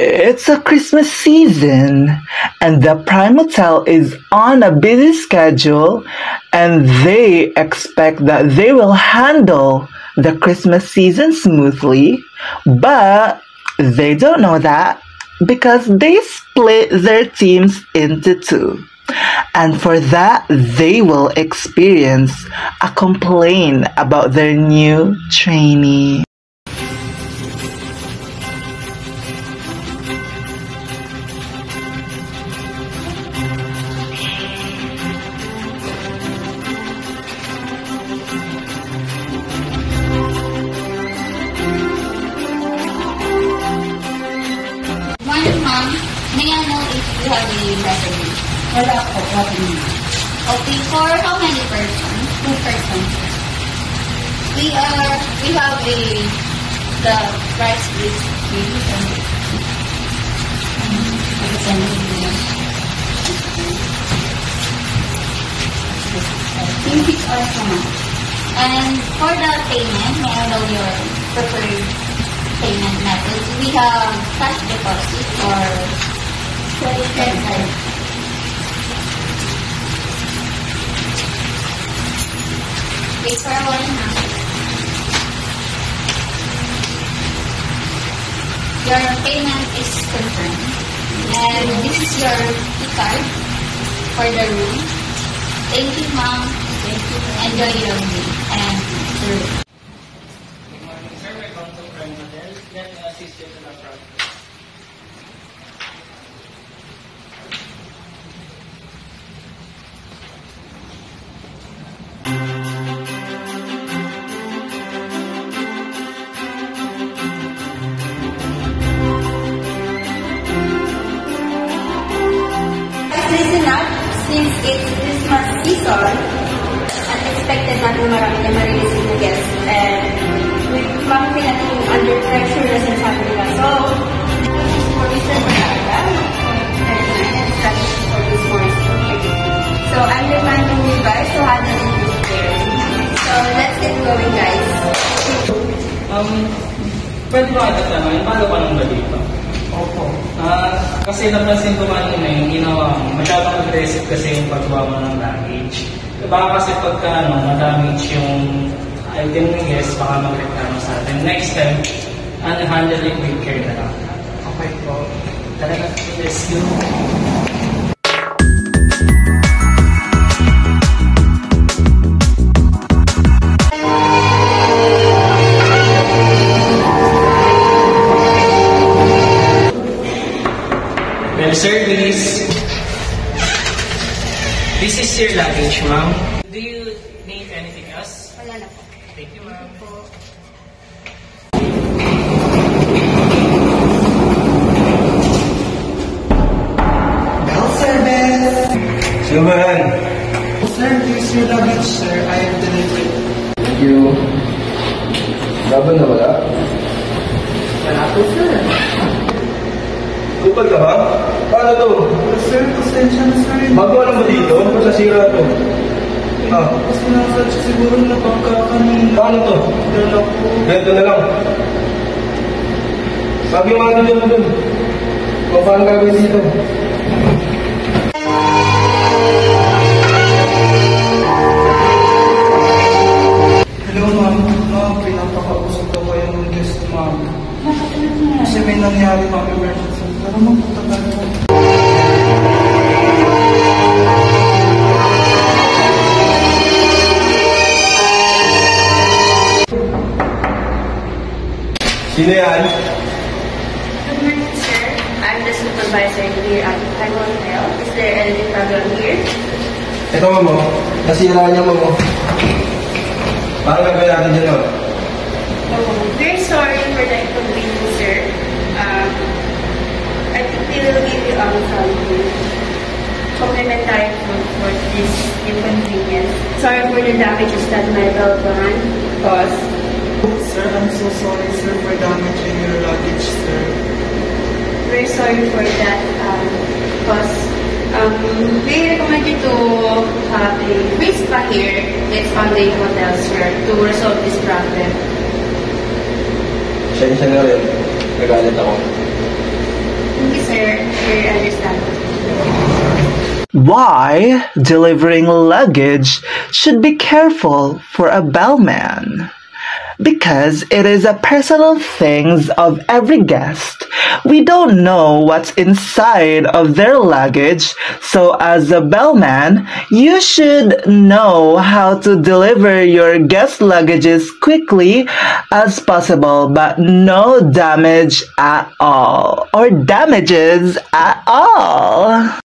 It's a Christmas season, and the Prime Hotel is on a busy schedule, and they expect that they will handle the Christmas season smoothly, but they don't know that because they split their teams into two. And for that, they will experience a complaint about their new trainee. Morning, ma'am. May I know if you have a reservation? Wala po, nothing. Okay, for how many persons? 2 persons. We have the price is And for the payment, may I know your preferred payment methods? We have cash deposit or credit card. Wait for a while now. Your payment is confirmed. And this is your card for the room. Thank you, ma'am. Thank you. Enjoy your day and the room. Good morning, sir. Welcome to Prime Hotel. Let me assist you to the front. Listen up, since it's Christmas season, unexpected natin marami na marilisip na guests. And with marami natin under pressure na sinasabi nila. So, for Mr. Bernarda, for this morning. So, I'm reminding you guys to handle this prayer. So, let's get going, guys. Pwede ba kita naman? Paano ka nang balita? Opo. Kasi napansin ko kanina yung ginawa mo, masyadong aggressive kasi yung paggawa mo ng luggage. Baka kasi pagka madamage yung item ng guest, baka magreklamo sa atin. Next time, handle it with care na lang. Okay po. Talaga, let's go. Service. This is your luggage, ma'am. Do you need anything else? Wala na po. Thank you, ma'am. Bell service! Sino ba yan? Sir, here's your luggage, sir. I have delivered. Thank you. Laban na wala? Wala po, sir. Kupal ka ba? Paano to? Sir, pasensya na, sir. Magawa lang ba dito? Masasira to. Kasi nasa siguro napagkakanina. Paano to? Dala po. Ganito na lang. Sabi yung mga dito mo dun. Kung paano gagawin dito. Hello, ma'am. Ma'am, pinapakausap ko kayo ng guest, ma'am. Kasi may nangyari, ma'am, emergency. Pero magpunta tayo. Sino yan? Good morning, sir. I'm the supervisor here at Prime Hotel. Is there any problem here? Ito mo. Nasira niya mo. Paano gagawin natin dyan, no? Very sorry for the inconvenience, sir. I think we will give you some complimentary food for this inconvenience. Sorry for the damages that my Belvan caused. Sir, I'm so sorry, sir, for damaging your luggage, sir. Very sorry for that cause. We recommend you to have a free spa here. It's on the hotel, sir, to resolve this problem. Pasensya na rin. Nagalit ako. Thank you, sir, for your understanding. Why delivering luggage should be careful for a bellman? Because it is a personal things of every guest. We don't know what's inside of their luggage, so as a bellman, you should know how to deliver your guest luggages quickly as possible, but no damage at all, or damages at all.